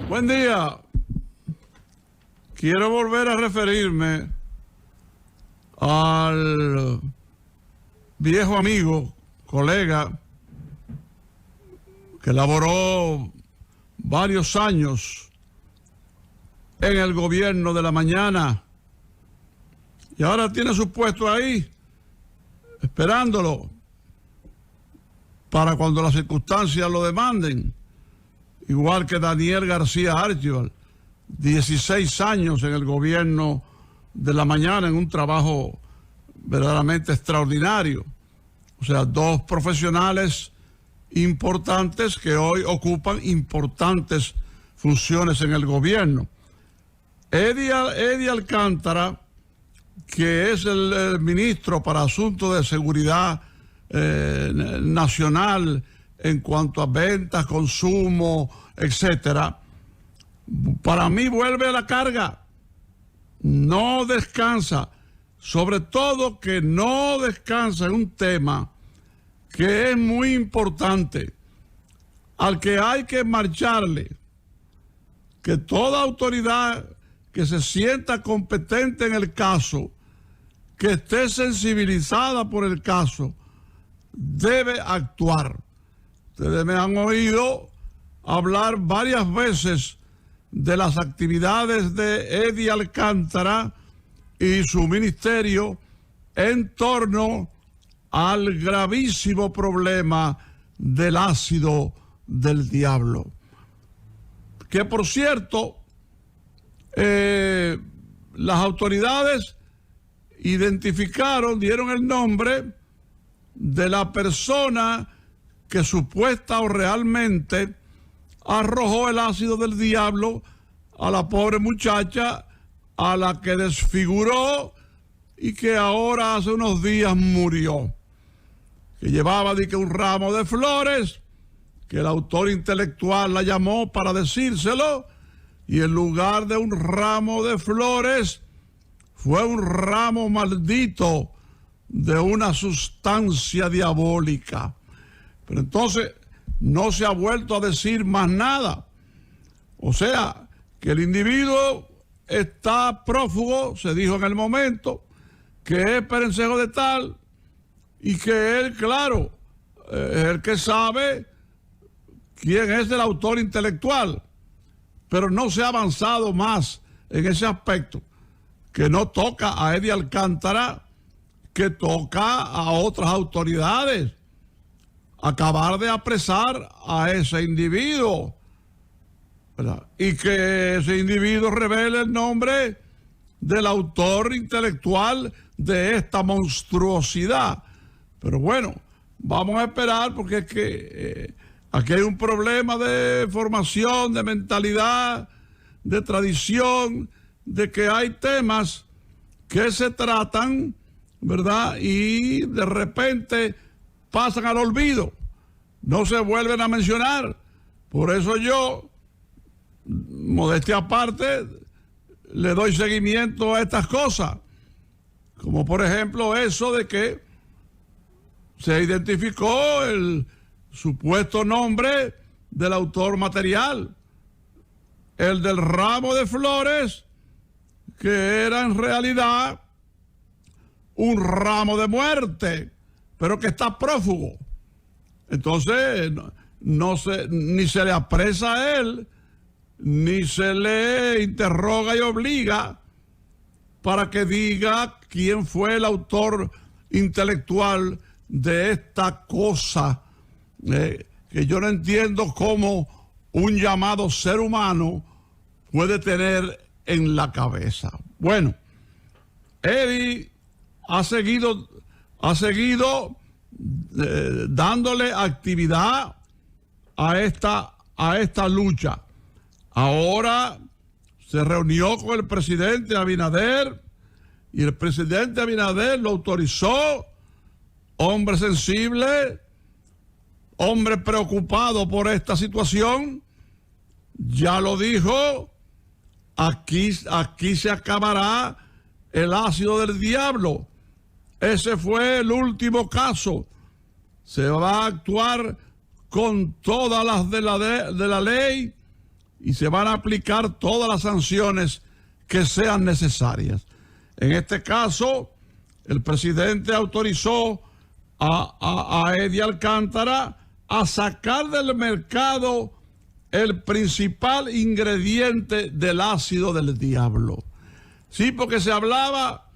Buen día. Quiero volver a referirme al viejo amigo, colega, que laboró varios años en el gobierno de la mañana y ahora tiene su puesto ahí, esperándolo para cuando las circunstancias lo demanden. Igual que Daniel García Archibald, 16 años en el gobierno de la mañana en un trabajo verdaderamente extraordinario. O sea, dos profesionales importantes que hoy ocupan importantes funciones en el gobierno. Eddie Alcántara, que es el ministro para asuntos de seguridad nacional en cuanto a ventas, consumo, etcétera, para mí vuelve a la carga, no descansa, sobre todo que no descansa en un tema que es muy importante, al que hay que marcharle, que toda autoridad que se sienta competente en el caso, que esté sensibilizada por el caso, debe actuar. Ustedes me han oído hablar varias veces de las actividades de Eddie Alcántara y su ministerio en torno al gravísimo problema del ácido del diablo. Que por cierto, las autoridades identificaron, dieron el nombre de la persona que supuesta o realmente arrojó el ácido del diablo a la pobre muchacha, a la que desfiguró y que ahora hace unos días murió. Que llevaba un ramo de flores, que el autor intelectual la llamó para decírselo, y en lugar de un ramo de flores, fue un ramo maldito de una sustancia diabólica. Pero entonces no se ha vuelto a decir más nada. O sea, que el individuo está prófugo, se dijo en el momento, que es perencejo de tal, y que él, claro, es el que sabe quién es el autor intelectual. Pero no se ha avanzado más en ese aspecto, que no toca a Eddie Alcántara, que toca a otras autoridades acabar de apresar a ese individuo, ¿verdad? Y que ese individuo revele el nombre del autor intelectual de esta monstruosidad. Pero bueno, vamos a esperar, porque es que aquí hay un problema de formación, de mentalidad, de tradición, de que hay temas que se tratan, ¿verdad? Y de repente pasan al olvido, no se vuelven a mencionar. Por eso yo, modestia aparte, le doy seguimiento a estas cosas, como por ejemplo eso de que se identificó el supuesto nombre del autor material, el del ramo de flores, que era en realidad un ramo de muerte, pero que está prófugo. Entonces ni se le apresa a él, ni se le interroga y obliga para que diga quién fue el autor intelectual de esta cosa, que yo no entiendo cómo un llamado ser humano puede tener en la cabeza. Bueno, Eddie ha seguido dándole actividad a esta lucha. Ahora se reunió con el presidente Abinader y el presidente Abinader lo autorizó, hombre sensible, hombre preocupado por esta situación. Ya lo dijo, aquí se acabará el ácido del diablo. Ese fue el último caso. Se va a actuar con todas las de la ley y se van a aplicar todas las sanciones que sean necesarias. En este caso, el presidente autorizó a Eddie Alcántara a sacar del mercado el principal ingrediente del ácido del diablo. Sí, porque se hablaba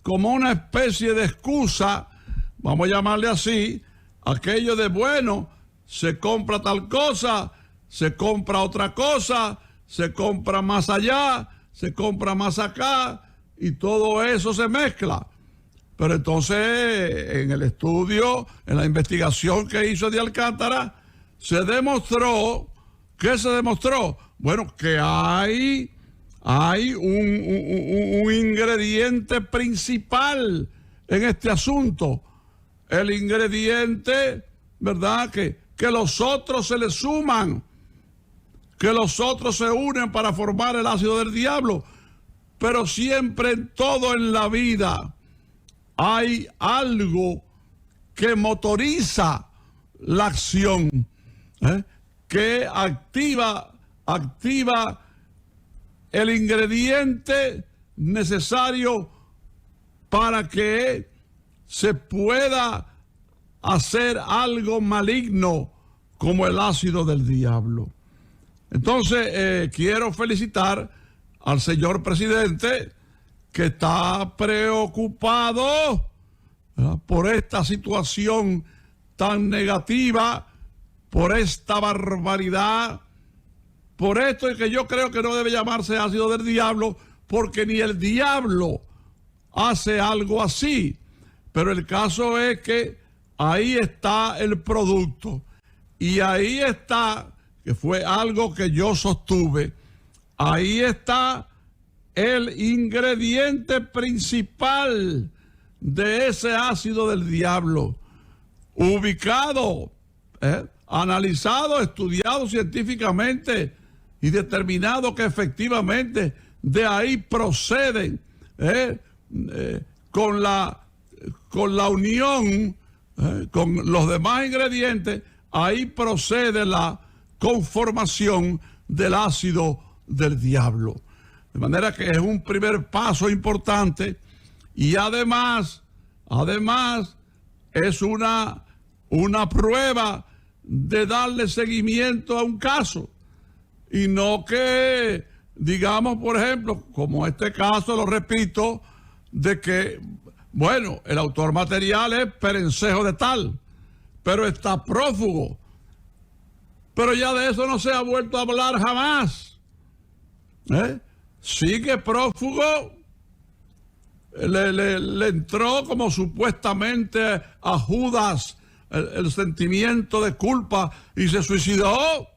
como una especie de excusa, vamos a llamarle así, aquello de, bueno, se compra tal cosa, se compra otra cosa, se compra más allá, se compra más acá, y todo eso se mezcla. Pero entonces, en el estudio, en la investigación que hizo de Alcántara, se demostró, ¿qué se demostró? Bueno, que hay un ingrediente principal en este asunto. El ingrediente, ¿verdad? Que los otros se le suman, que los otros se unen para formar el ácido del diablo. Pero siempre en todo en la vida hay algo que motoriza la acción, que activa el ingrediente necesario para que se pueda hacer algo maligno como el ácido del diablo. Entonces, quiero felicitar al señor presidente, que está preocupado, ¿verdad?, por esta situación tan negativa, por esta barbaridad, por esto que yo creo que no debe llamarse ácido del diablo, porque ni el diablo hace algo así. Pero el caso es que ahí está el producto, y ahí está, que fue algo que yo sostuve, ahí está el ingrediente principal de ese ácido del diablo, ubicado, analizado, estudiado científicamente y determinado que efectivamente de ahí proceden, con la unión con los demás ingredientes, ahí procede la conformación del ácido del diablo. De manera que es un primer paso importante, y además es una prueba de darle seguimiento a un caso, y no que, digamos, por ejemplo, como este caso, lo repito, de que, bueno, el autor material es Perencejo de tal, pero está prófugo. Pero ya de eso no se ha vuelto a hablar jamás. Sigue prófugo, le entró como supuestamente a Judas el sentimiento de culpa y se suicidó.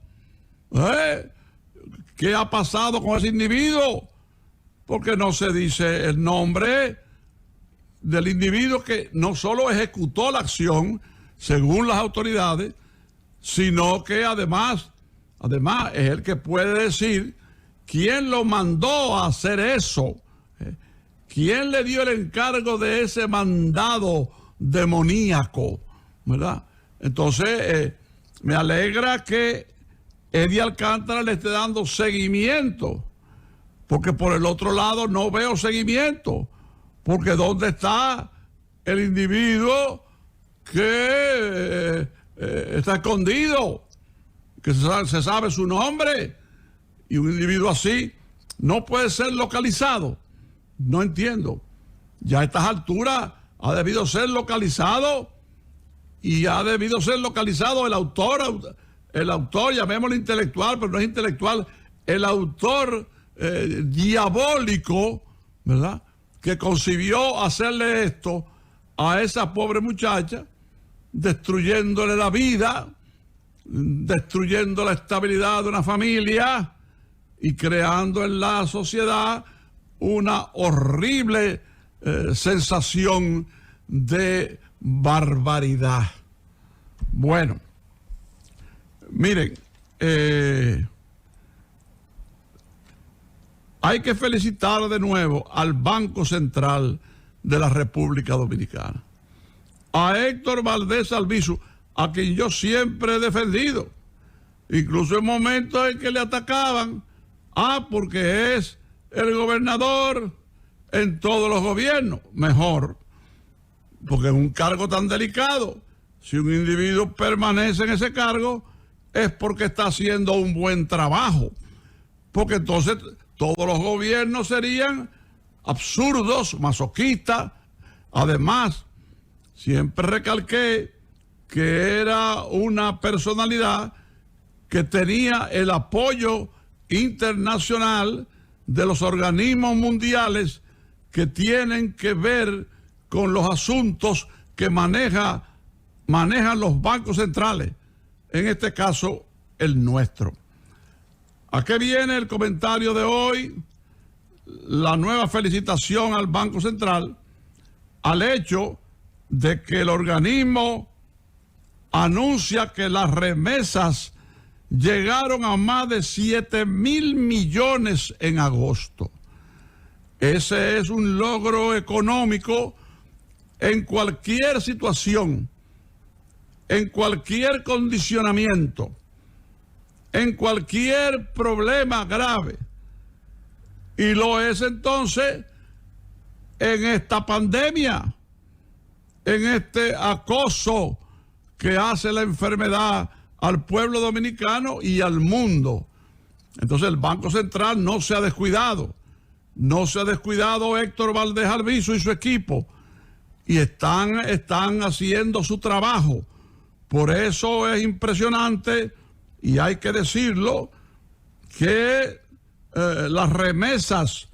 ¿Qué ha pasado con ese individuo? Porque no se dice el nombre del individuo que no solo ejecutó la acción según las autoridades, sino que además es el que puede decir quién lo mandó a hacer eso, quién le dio el encargo de ese mandado demoníaco, ¿verdad? Entonces, me alegra que Eddie Alcántara le esté dando seguimiento, porque por el otro lado no veo seguimiento, porque ¿dónde está el individuo que está escondido, que se sabe su nombre? Y un individuo así no puede ser localizado. No entiendo. Ya a estas alturas ha debido ser localizado, y ha debido ser localizado el autor, llamémoslo intelectual, pero no es intelectual, el autor diabólico, ¿verdad?, que concibió hacerle esto a esa pobre muchacha, destruyéndole la vida, destruyendo la estabilidad de una familia y creando en la sociedad una horrible sensación de barbaridad. Bueno, miren, hay que felicitar de nuevo al Banco Central de la República Dominicana, a Héctor Valdés Albizu, a quien yo siempre he defendido. incluso en momentos en que le atacaban, porque es el gobernador en todos los gobiernos. Mejor, porque es un cargo tan delicado. Si un individuo permanece en ese cargo, es porque está haciendo un buen trabajo. Porque entonces todos los gobiernos serían absurdos, masoquistas. Además, siempre recalqué que era una personalidad que tenía el apoyo internacional de los organismos mundiales que tienen que ver con los asuntos que manejan los bancos centrales, en este caso el nuestro. ¿A qué viene el comentario de hoy? La nueva felicitación al Banco Central al hecho de que el organismo anuncia que las remesas llegaron a más de 7,000 millones en agosto. Ese es un logro económico en cualquier situación, en cualquier condicionamiento, en cualquier problema grave. Y lo es entonces en esta pandemia, en este acoso que hace la enfermedad al pueblo dominicano y al mundo. Entonces el Banco Central no se ha descuidado. No se ha descuidado Héctor Valdés Albizu y su equipo. Y están haciendo su trabajo. Por eso es impresionante, y hay que decirlo, que las remesas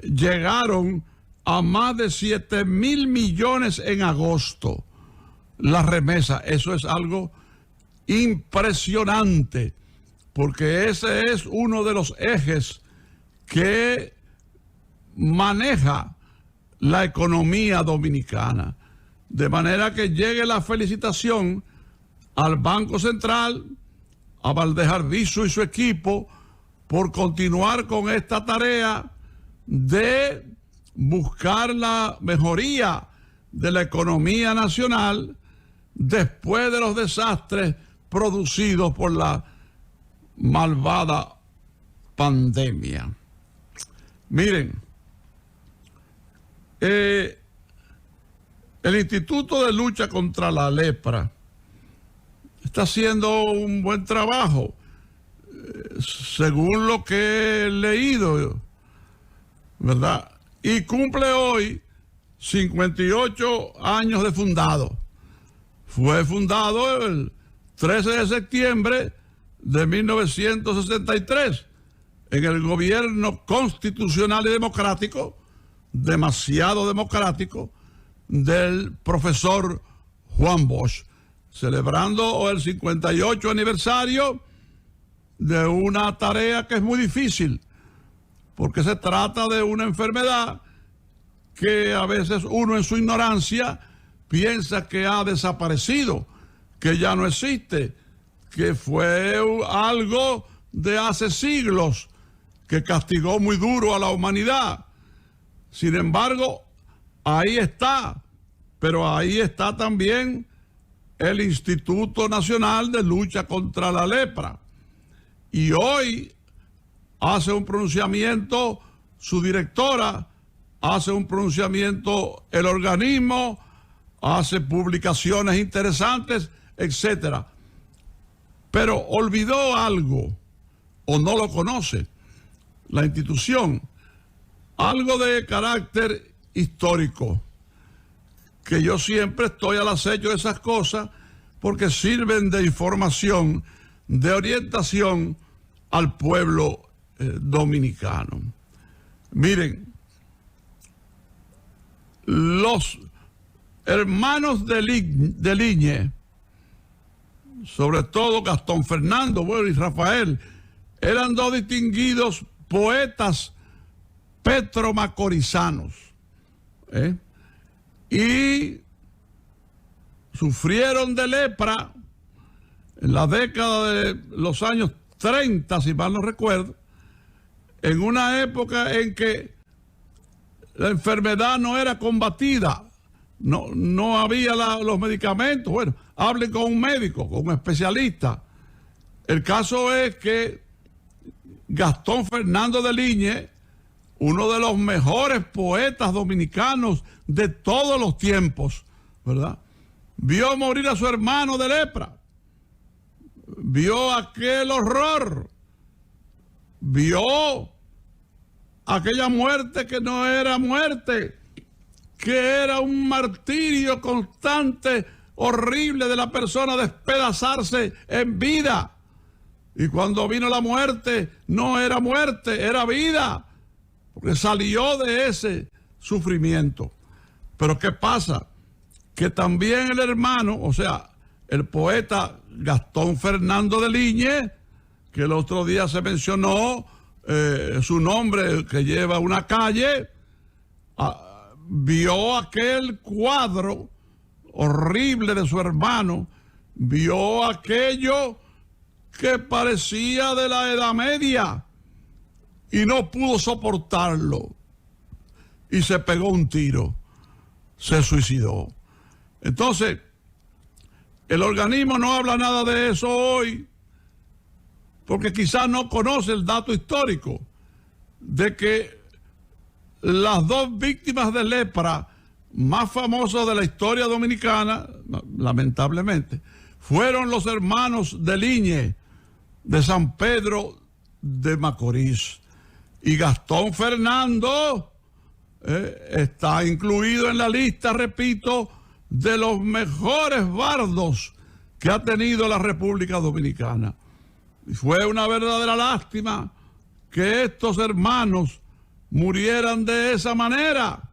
llegaron a más de 7,000 millones en agosto. Las remesas, eso es algo impresionante, porque ese es uno de los ejes que maneja la economía dominicana. De manera que llegue la felicitación al Banco Central, a Valdés Albizu y su equipo, por continuar con esta tarea de buscar la mejoría de la economía nacional después de los desastres producidos por la malvada pandemia. Miren, el Instituto de Lucha contra la Lepra está haciendo un buen trabajo, según lo que he leído, ¿verdad? Y cumple hoy 58 años de fundado. Fue fundado el 13 de septiembre de 1963 en el gobierno constitucional y democrático, demasiado democrático, del profesor Juan Bosch, celebrando el 58 aniversario de una tarea que es muy difícil, porque se trata de una enfermedad que a veces uno en su ignorancia piensa que ha desaparecido, que ya no existe, que fue algo de hace siglos, que castigó muy duro a la humanidad. Sin embargo, ahí está, pero ahí está también el Instituto Nacional de Lucha contra la Lepra. Y hoy hace un pronunciamiento su directora, hace un pronunciamiento el organismo, hace publicaciones interesantes, etcétera. Pero olvidó algo, o no lo conoce la institución, algo de carácter histórico, que yo siempre estoy al acecho de esas cosas porque sirven de información, de orientación al pueblo dominicano. Miren, los hermanos de Liñe, sobre todo Gastón Fernando, y Rafael, eran dos distinguidos poetas petromacorizanos, y sufrieron de lepra en la década de los años 30, si mal no recuerdo, en una época en que la enfermedad no era combatida, no había los medicamentos. Bueno, hablen con un médico, con un especialista. El caso es que Gastón Fernando de Liñe, uno de los mejores poetas dominicanos de todos los tiempos, ¿verdad?, vio morir a su hermano de lepra, vio aquel horror, vio aquella muerte que no era muerte, que era un martirio constante, horrible, de la persona despedazarse en vida. Y cuando vino la muerte, no era muerte, era vida, porque salió de ese sufrimiento. Pero ¿qué pasa? Que también el hermano, o sea, el poeta Gastón Fernando de Liñe, que el otro día se mencionó su nombre, que lleva una calle, vio aquel cuadro horrible de su hermano, vio aquello que parecía de la Edad Media y no pudo soportarlo y se pegó un tiro, se suicidó. Entonces, el organismo no habla nada de eso hoy porque quizás no conoce el dato histórico de que las dos víctimas de lepra más famosas de la historia dominicana, lamentablemente, fueron los hermanos de Liñe, de San Pedro de Macorís. Y Gastón Fernando está incluido en la lista, repito, de los mejores bardos que ha tenido la República Dominicana. Y fue una verdadera lástima que estos hermanos murieran de esa manera,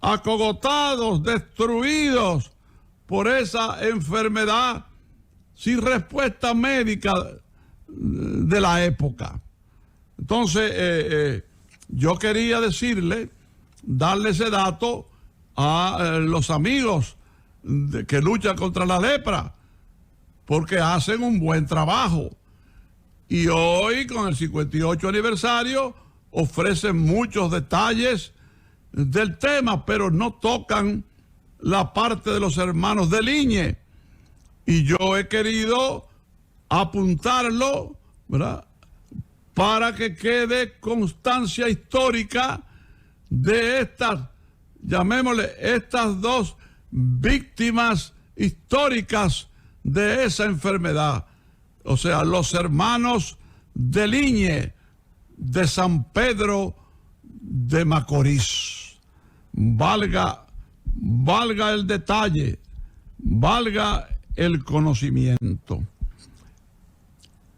acogotados, destruidos por esa enfermedad sin respuesta médica de la época. Entonces, yo quería darle ese dato a los amigos que luchan contra la lepra, porque hacen un buen trabajo. Y hoy, con el 58 aniversario, ofrecen muchos detalles del tema, pero no tocan la parte de los hermanos de Liñe. Y yo he querido apuntarlo, ¿verdad?, para que quede constancia histórica de estas, llamémosle, estas dos víctimas históricas de esa enfermedad. O sea, los hermanos de Liñe, de San Pedro de Macorís. Valga el detalle, valga el conocimiento.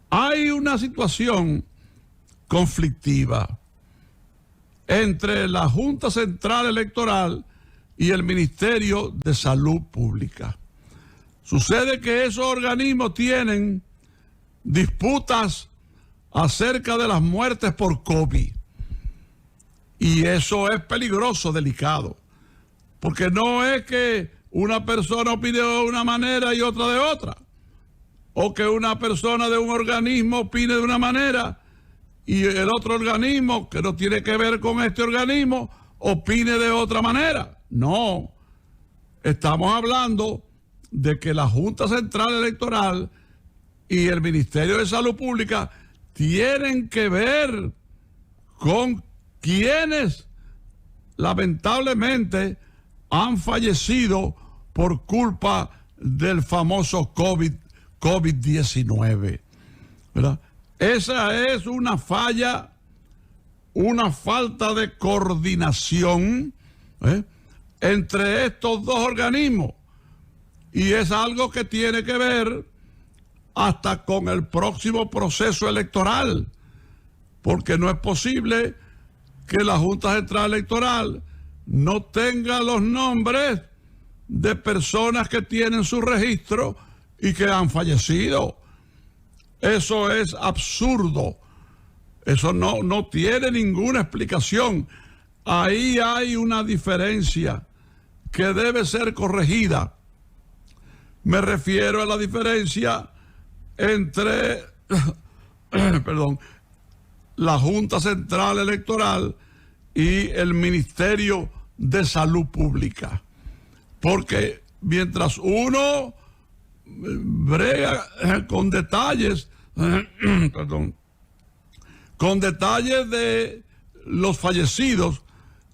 Hay una situación conflictiva entre la Junta Central Electoral y el Ministerio de Salud Pública. Sucede que esos organismos tienen disputas acerca de las muertes por COVID. Y eso es peligroso, delicado, porque no es que una persona opine de una manera y otra de otra, o que una persona de un organismo opine de una manera y el otro organismo, que no tiene que ver con este organismo, opine de otra manera. No, estamos hablando de que la Junta Central Electoral y el Ministerio de Salud Pública tienen que ver con quienes lamentablemente han fallecido por culpa del famoso COVID-19, ¿verdad? Esa es una falla, una falta de coordinación entre estos dos organismos, y es algo que tiene que ver hasta con el próximo proceso electoral, porque no es posible que la Junta Central Electoral no tenga los nombres de personas que tienen su registro y que han fallecido. Eso es absurdo. Eso no tiene ninguna explicación. Ahí hay una diferencia que debe ser corregida. Me refiero a la diferencia entre la Junta Central Electoral y el Ministerio de Salud Pública. Porque mientras uno brega con detalles, perdón, con detalles de los fallecidos,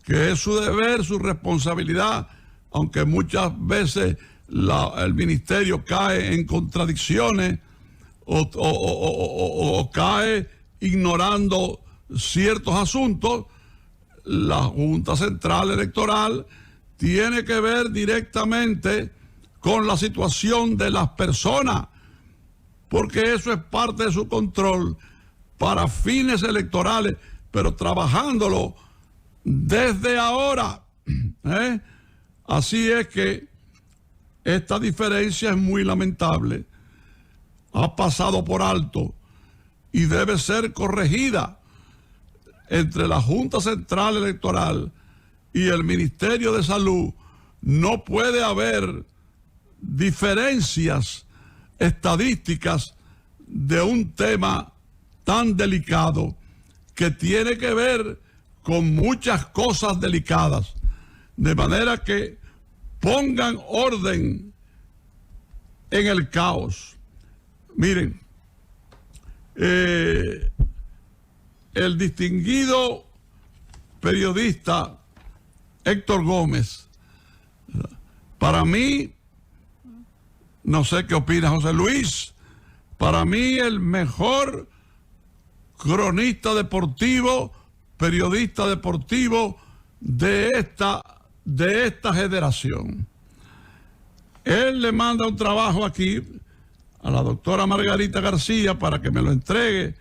que es su deber, su responsabilidad, aunque muchas veces el ministerio cae en contradicciones o cae ignorando ciertos asuntos. La Junta Central Electoral tiene que ver directamente con la situación de las personas, porque eso es parte de su control para fines electorales, pero trabajándolo desde ahora. Así es que esta diferencia es muy lamentable. Ha pasado por alto y debe ser corregida entre la Junta Central Electoral y el Ministerio de Salud. No puede haber diferencias estadísticas de un tema tan delicado que tiene que ver con muchas cosas delicadas, de manera que pongan orden en el caos. Miren, el distinguido periodista Héctor Gómez, para mí, no sé qué opina José Luis, para mí el mejor cronista deportivo, periodista deportivo de esta generación. Él le manda un trabajo aquí a la doctora Margarita García para que me lo entregue,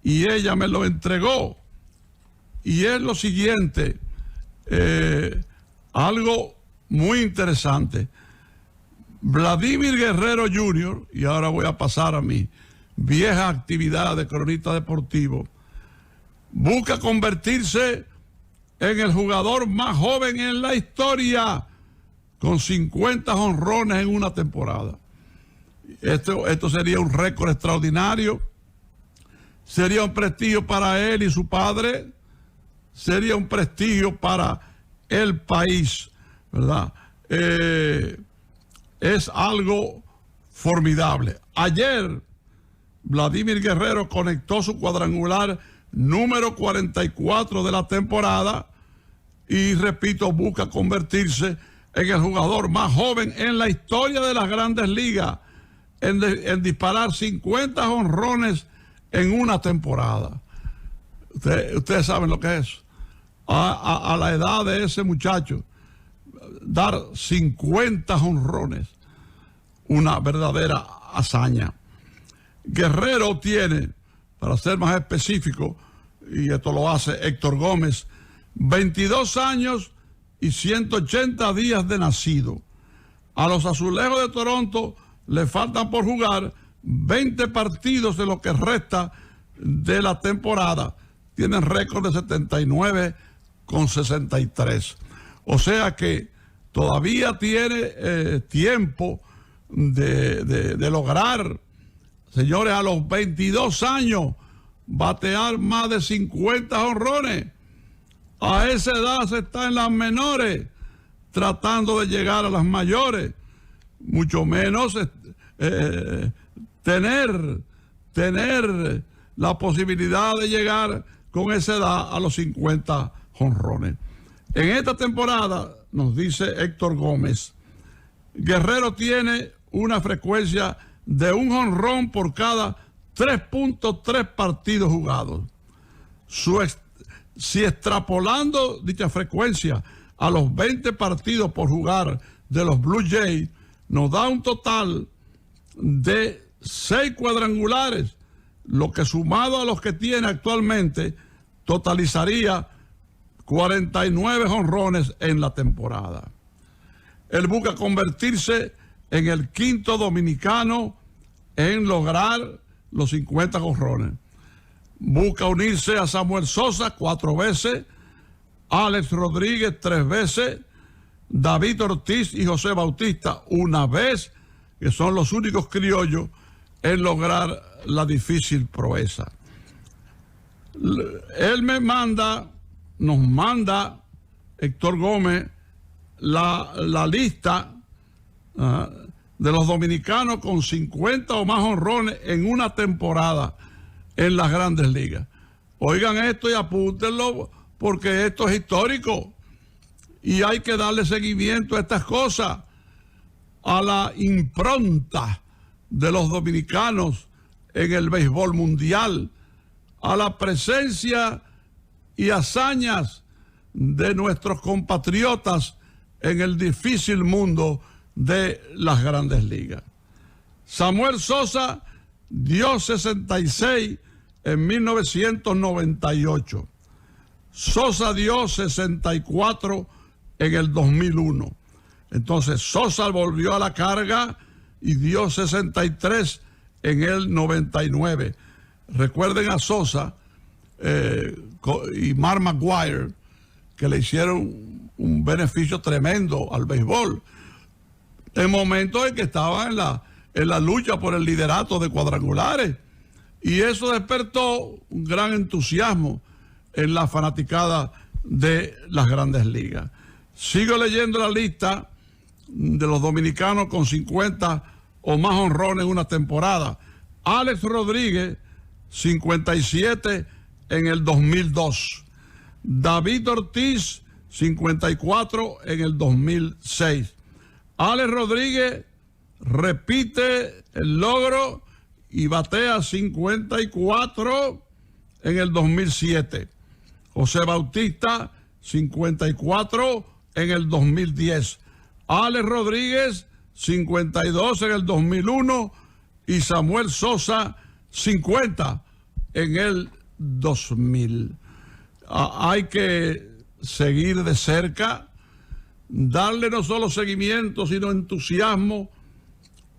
y ella me lo entregó. Y es lo siguiente, algo muy interesante. Vladimir Guerrero Jr., y ahora voy a pasar a mi vieja actividad de cronista deportivo, busca convertirse en el jugador más joven en la historia, con 50 jonrones en una temporada. Esto sería un récord extraordinario, sería un prestigio para él y su padre, sería un prestigio para el país, ¿verdad? Es algo formidable. Ayer, Vladimir Guerrero conectó su cuadrangular número 44 de la temporada y, repito, busca convertirse en el jugador más joven en la historia de las Grandes Ligas en disparar 50 jonrones en una temporada. Ustedes saben lo que es. A la edad de ese muchacho, dar 50 jonrones, una verdadera hazaña. Guerrero tiene, para ser más específico, y esto lo hace Héctor Gómez, 22 años y 180 días de nacido. A los Azulejos de Toronto le faltan por jugar 20 partidos de lo que resta de la temporada. Tienen récord de 79,63. O sea que todavía tiene tiempo de lograr, señores, a los 22 años, batear más de 50 jonrones. A esa edad se está en las menores, tratando de llegar a las mayores, mucho menos tener la posibilidad de llegar con esa edad a los 50 jonrones. En esta temporada, nos dice Héctor Gómez, Guerrero tiene una frecuencia de un jonrón por cada 3.3 partidos jugados. Si extrapolando dicha frecuencia a los 20 partidos por jugar de los Blue Jays, nos da un total de 6 cuadrangulares, lo que sumado a los que tiene actualmente totalizaría 49 jonrones en la temporada. Él busca convertirse en el quinto dominicano en lograr los 50 jonrones. Busca unirse a Samuel Sosa 4 veces, Alex Rodríguez 3 veces, David Ortiz y José Bautista 1 vez, que son los únicos criollos en lograr la difícil proeza. Él nos manda, Héctor Gómez, la lista de los dominicanos con 50 o más jonrones en una temporada en las Grandes Ligas. Oigan esto y apúntenlo, porque esto es histórico y hay que darle seguimiento a estas cosas, a la impronta de los dominicanos en el béisbol mundial, a la presencia y hazañas de nuestros compatriotas en el difícil mundo de las Grandes Ligas. Samuel Sosa dio 66 en 1998. Sosa dio 64 en el 2001. Entonces Sosa volvió a la carga y dio 63 en el 99. Recuerden a Sosa y Mark McGwire, que le hicieron un beneficio tremendo al béisbol en momentos en que estaba en la lucha por el liderato de cuadrangulares, y eso despertó un gran entusiasmo en la fanaticada de las Grandes Ligas. Sigo leyendo la lista de los dominicanos con 50 o más jonrones en una temporada. Alex Rodríguez, 57 en el 2002. David Ortiz, 54 en el 2006. Alex Rodríguez repite el logro y batea 54 en el 2007. José Bautista, 54 en el 2010. Alex Rodríguez, 52 en el 2001. Y Samuel Sosa, 50 en el 2000. Hay que seguir de cerca, darle no solo seguimiento, sino entusiasmo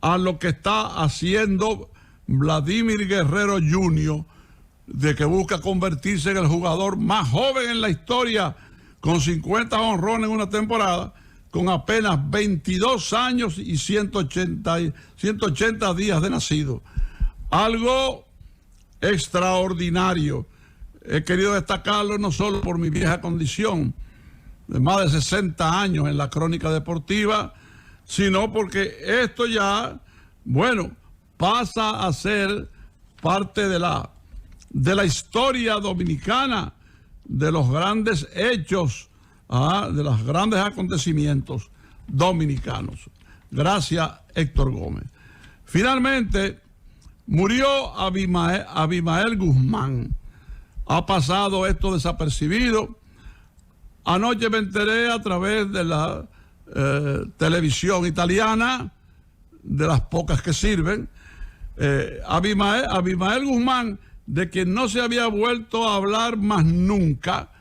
a lo que está haciendo Vladimir Guerrero Jr., de que busca convertirse en el jugador más joven en la historia con 50 jonrones en una temporada, con apenas 22 años y 180 días de nacido. Algo extraordinario. He querido destacarlo no solo por mi vieja condición de más de 60 años en la crónica deportiva, sino porque esto ya, bueno, pasa a ser parte de la historia dominicana, de los grandes hechos, de los grandes acontecimientos dominicanos. Gracias, Héctor Gómez. Finalmente, murió Abimael Guzmán. Ha pasado esto desapercibido. Anoche me enteré a través de la televisión italiana, de las pocas que sirven, Abimael Guzmán, de quien no se había vuelto a hablar más nunca,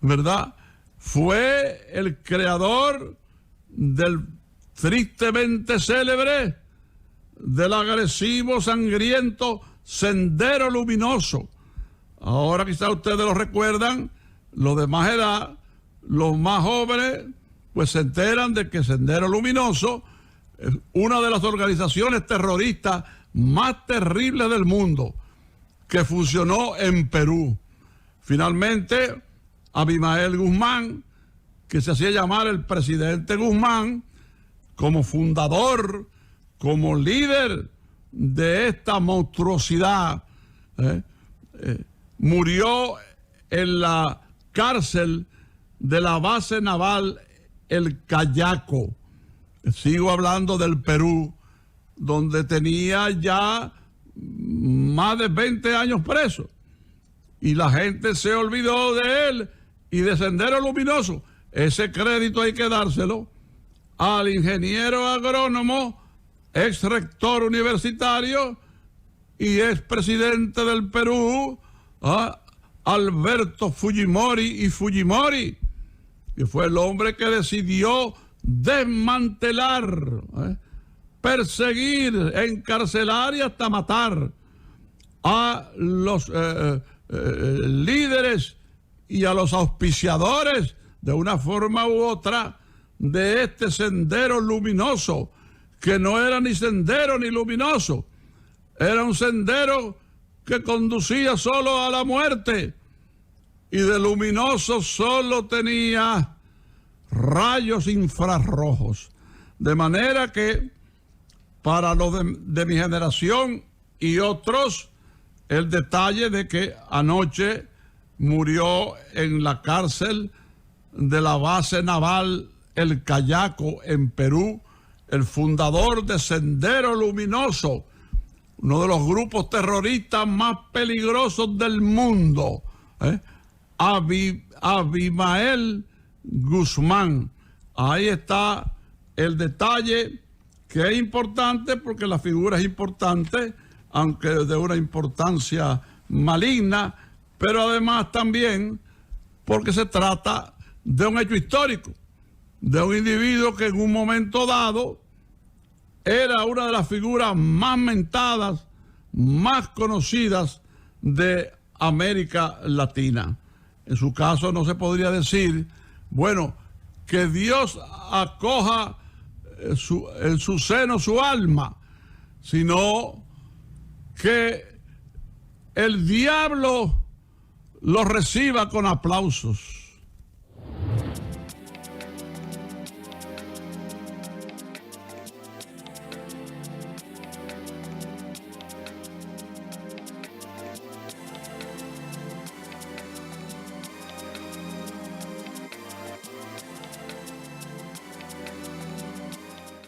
¿verdad? Fue el creador del tristemente célebre, del agresivo, sangriento Sendero Luminoso. Ahora quizá ustedes lo recuerdan, los de más edad, los más jóvenes, pues se enteran de que Sendero Luminoso es una de las organizaciones terroristas más terribles del mundo, que funcionó en Perú. Finalmente, Abimael Guzmán, que se hacía llamar el presidente Guzmán, como fundador, como líder de esta monstruosidad, murió en la cárcel de la base naval El Cayaco. Sigo hablando del Perú, donde tenía ya más de 20 años preso. Y la gente se olvidó de él y de Sendero Luminoso. Ese crédito hay que dárselo al ingeniero agrónomo, ex rector universitario y ex presidente del Perú, Alberto Fujimori, que fue el hombre que decidió desmantelar, perseguir, encarcelar y hasta matar a los líderes y a los auspiciadores de una forma u otra de este Sendero Luminoso, que no era ni sendero ni luminoso, era un sendero que conducía solo a la muerte, y de luminoso solo tenía rayos infrarrojos, de manera que para los de mi generación y otros el detalle de que anoche murió en la cárcel de la base naval El Cayaco en Perú el fundador de Sendero Luminoso, uno de los grupos terroristas más peligrosos del mundo, Abimael Guzmán. Ahí está el detalle, que es importante porque la figura es importante, aunque de una importancia maligna, pero además también porque se trata de un hecho histórico, de un individuo que en un momento dado era una de las figuras más mentadas, más conocidas de América Latina. En su caso no se podría decir, bueno, que Dios acoja en su seno su alma, sino que el diablo lo reciba con aplausos.